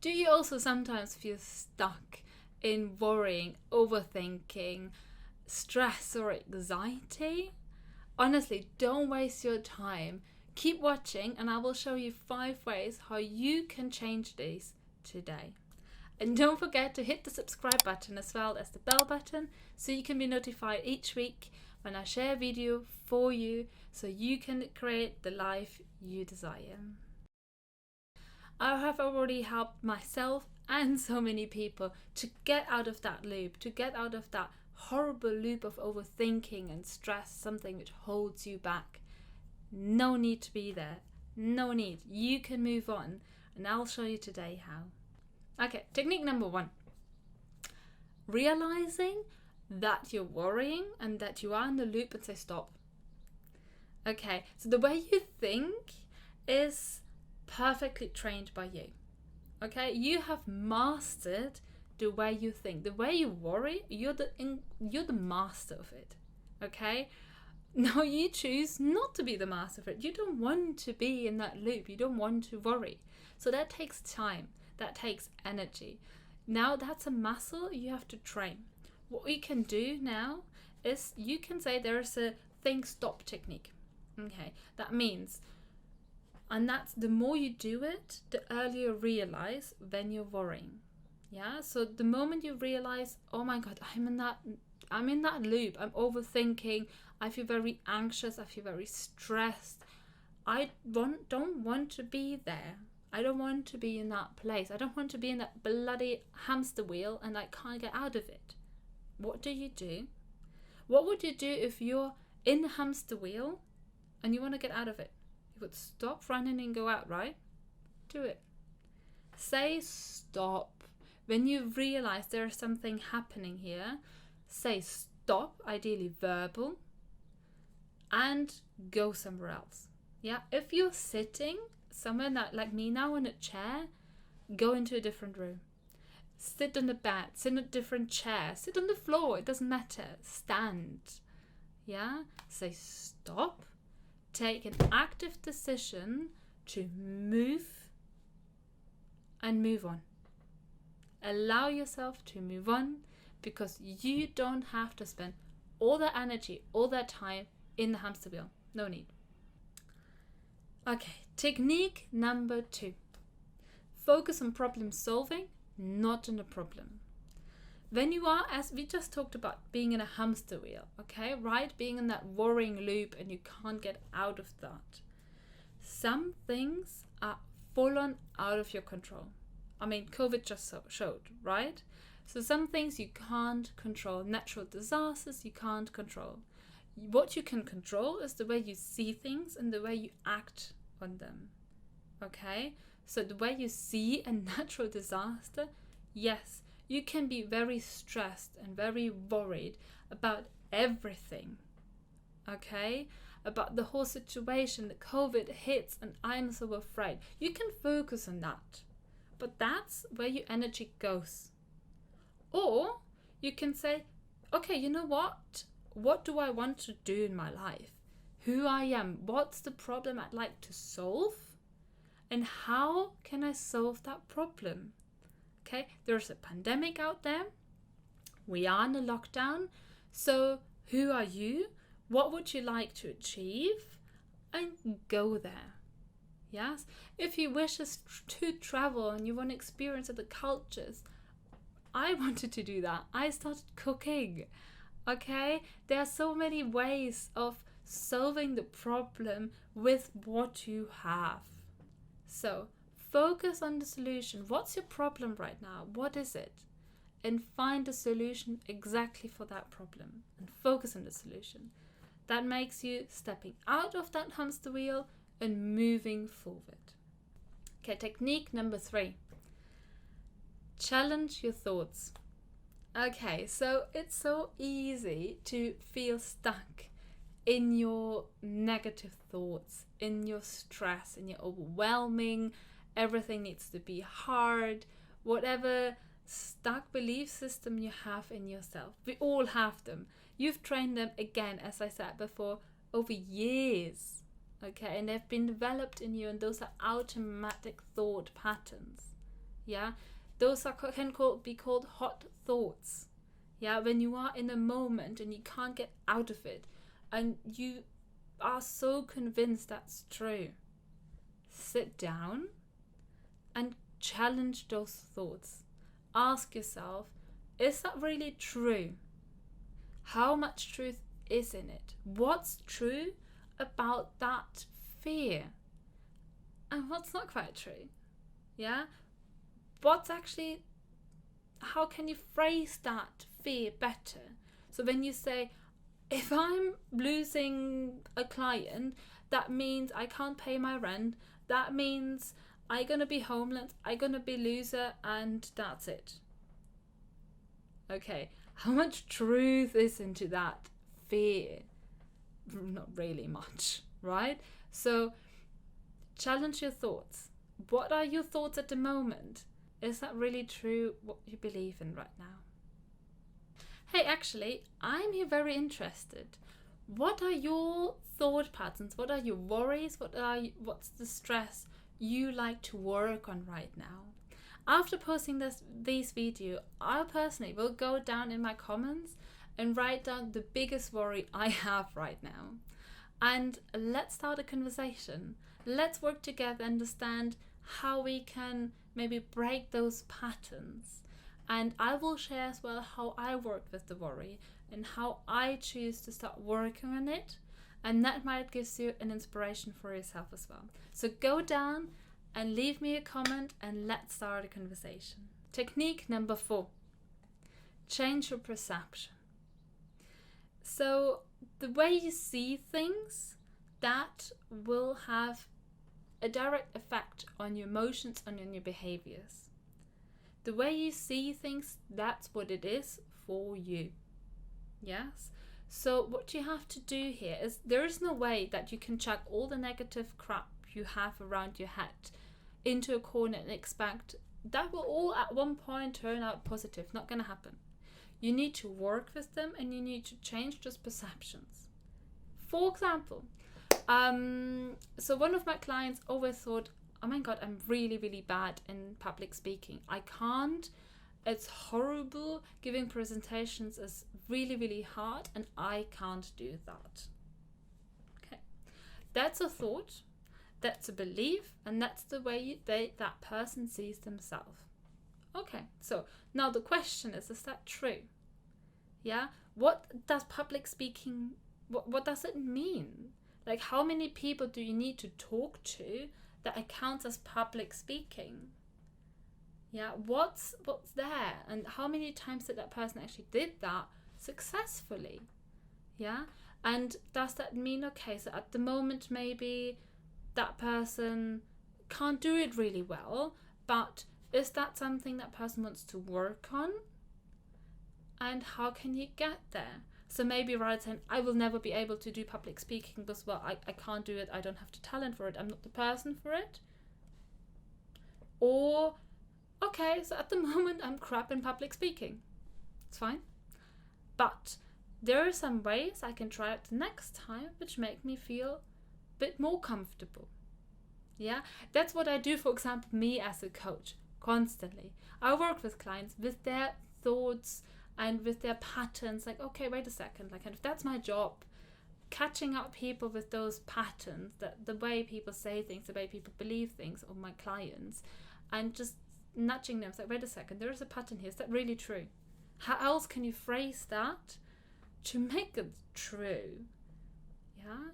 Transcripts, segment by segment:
Do you also sometimes feel stuck in worrying, overthinking, stress, or anxiety? Honestly, don't waste your time. Keep watching, and I will show you 5 ways how you can change these today. And don't forget to hit the subscribe button as well as the bell button so you can be notified each week when I share a video for you so you can create the life you desire. I have already helped myself and so many people to get out of that loop, to get out of that horrible loop of overthinking and stress, something which holds you back. No need to be there. No need. You can move on, and I'll show you today how. Okay, technique number 1. Realizing that you're worrying and that you are in the loop, and say stop. Okay, so the way you think is perfectly trained by you. Okay, you have mastered the way you think. The way you worry, you're the master of it. Okay, now you choose not to be the master of it. You don't want to be in that loop. You don't want to worry. So that takes time. That takes energy. Now that's a muscle you have to train. What we can do now is you can say there's a think stop technique. Okay, that means, and that's the more you do it, the earlier you realize when you're worrying. Yeah, so the moment you realize, oh my God, I'm in that loop, I'm overthinking, I feel very anxious, I feel very stressed. Don't want to be there. I don't want to be in that place. I don't want to be in that bloody hamster wheel and I can't get out of it. What do? What would you do if you're in the hamster wheel and you want to get out of it? You would stop running and go out, right? Do it. Say stop. When you realize there is something happening here, say stop, ideally verbal, and go somewhere else. Yeah, if you're sitting somewhere like me now in a chair, go into a different room. Sit on the bed, sit in a different chair, sit on the floor, it doesn't matter. Stand. Yeah, say stop. Take an active decision to move and move on. Allow yourself to move on because you don't have to spend all that energy, all that time in the hamster wheel. No need. Okay, technique number 2. Focus on problem solving, not on the problem. When you are, as we just talked about, being in a hamster wheel, okay, right? Being in that worrying loop and you can't get out of that. Some things are full on out of your control. I mean, COVID just showed, right? So some things you can't control. Natural disasters you can't control. What you can control is the way you see things and the way you act on them. Okay? So the way you see a natural disaster, yes, you can be very stressed and very worried about everything. Okay? About the whole situation, the COVID hits and I'm so afraid. You can focus on that. But that's where your energy goes. Or you can say, okay, you know what? What do I want to do in my life? Who I am? What's the problem I'd like to solve? And how can I solve that problem? Okay, there's a pandemic out there. We are in a lockdown. So who are you? What would you like to achieve? And go there. Yes, if you wish to travel and you want to experience other cultures, I wanted to do that. I started cooking. Okay, there are so many ways of solving the problem with what you have. So focus on the solution. What's your problem right now? What is it? And find a solution exactly for that problem and focus on the solution. That makes you stepping out of that hamster wheel and moving forward. Okay, technique number 3. Challenge your thoughts. Okay, so it's so easy to feel stuck in your negative thoughts, in your stress, in your overwhelming, everything needs to be hard, whatever stuck belief system you have in yourself. We all have them. You've trained them, again, as I said before, over years. Okay, and they've been developed in you, and those are automatic thought patterns. Yeah, those can be called hot thoughts. Yeah, when you are in a moment and you can't get out of it, and you are so convinced that's true, sit down and challenge those thoughts. Ask yourself, is that really true? How much truth is in it? What's true about that fear? And what's not quite true? Yeah? What's actually, how can you phrase that fear better? So when you say, if I'm losing a client, that means I can't pay my rent, that means I'm gonna be homeless, I'm gonna be loser, and that's it. Okay, how much truth is into that fear? Not really much, right? So challenge your thoughts. What are your thoughts at the moment? Is that really true what you believe in right now? Hey, actually, I'm here very interested. What are your thought patterns? What are your worries? What's the stress you like to work on right now? After posting this video, I personally will go down in my comments and write down the biggest worry I have right now. And let's start a conversation. Let's work together, understand how we can maybe break those patterns. And I will share as well how I work with the worry and how I choose to start working on it. And that might give you an inspiration for yourself as well. So go down and leave me a comment and let's start a conversation. Technique number 4. Change your perception. So the way you see things, that will have a direct effect on your emotions and on your behaviors. The way you see things, that's what it is for you. Yes? So what you have to do here is, there is no way that you can chuck all the negative crap you have around your head into a corner and expect that will all at one point turn out positive. Not going to happen. You need to work with them and you need to change those perceptions. For example, so one of my clients always thought, oh my god, I'm really, really bad in public speaking. I can't. It's horrible. Giving presentations is really, really hard and I can't do that. Okay. That's a thought. That's a belief, and that's the way that person sees themselves. Okay, so now the question is that true? Yeah, what does public speaking, what does it mean? Like, how many people do you need to talk to that it counts as public speaking? Yeah, what's there, and how many times did that person actually did that successfully? Yeah, and does that mean, okay, so at the moment maybe that person can't do it really well, but is that something that person wants to work on? And how can you get there? So maybe rather than, I will never be able to do public speaking because, well, I can't do it, I don't have the talent for it, I'm not the person for it. Or, okay, so at the moment I'm crap in public speaking. It's fine. But there are some ways I can try it next time which make me feel bit more comfortable. Yeah, that's what I do, for example, me as a coach, constantly. I work with clients with their thoughts and with their patterns, like, okay, wait a second, like, if that's my job, catching up people with those patterns, that the way people say things, the way people believe things, or my clients, and just nudging them, it's like, wait a second, there is a pattern here, is that really true? How else can you phrase that to make it true? Yeah.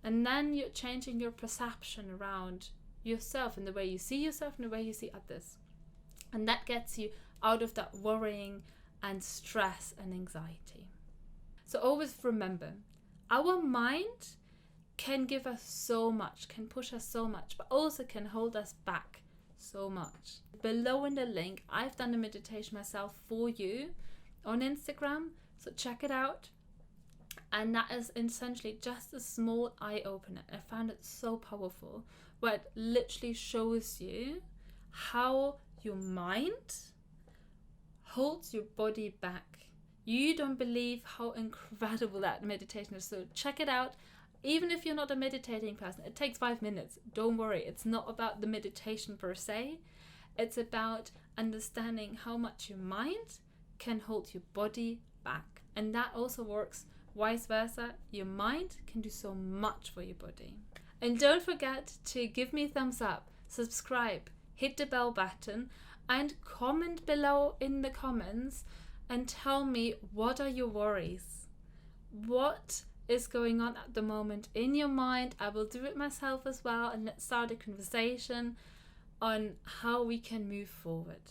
And then you're changing your perception around yourself and the way you see yourself and the way you see others. And that gets you out of that worrying and stress and anxiety. So always remember, our mind can give us so much, can push us so much, but also can hold us back so much. Below in the link, I've done a meditation myself for you on Instagram, so check it out. And that is essentially just a small eye-opener. I found it so powerful, where it literally shows you how your mind holds your body back. You don't believe how incredible that meditation is. So check it out. Even if you're not a meditating person, it takes 5 minutes. Don't worry, it's not about the meditation per se. It's about understanding how much your mind can hold your body back. And that also works vice versa. Your mind can do so much for your body. And don't forget to give me a thumbs up, subscribe, hit the bell button, and comment below in the comments and tell me, what are your worries? What is going on at the moment in your mind? I will do it myself as well, and let's start a conversation on how we can move forward.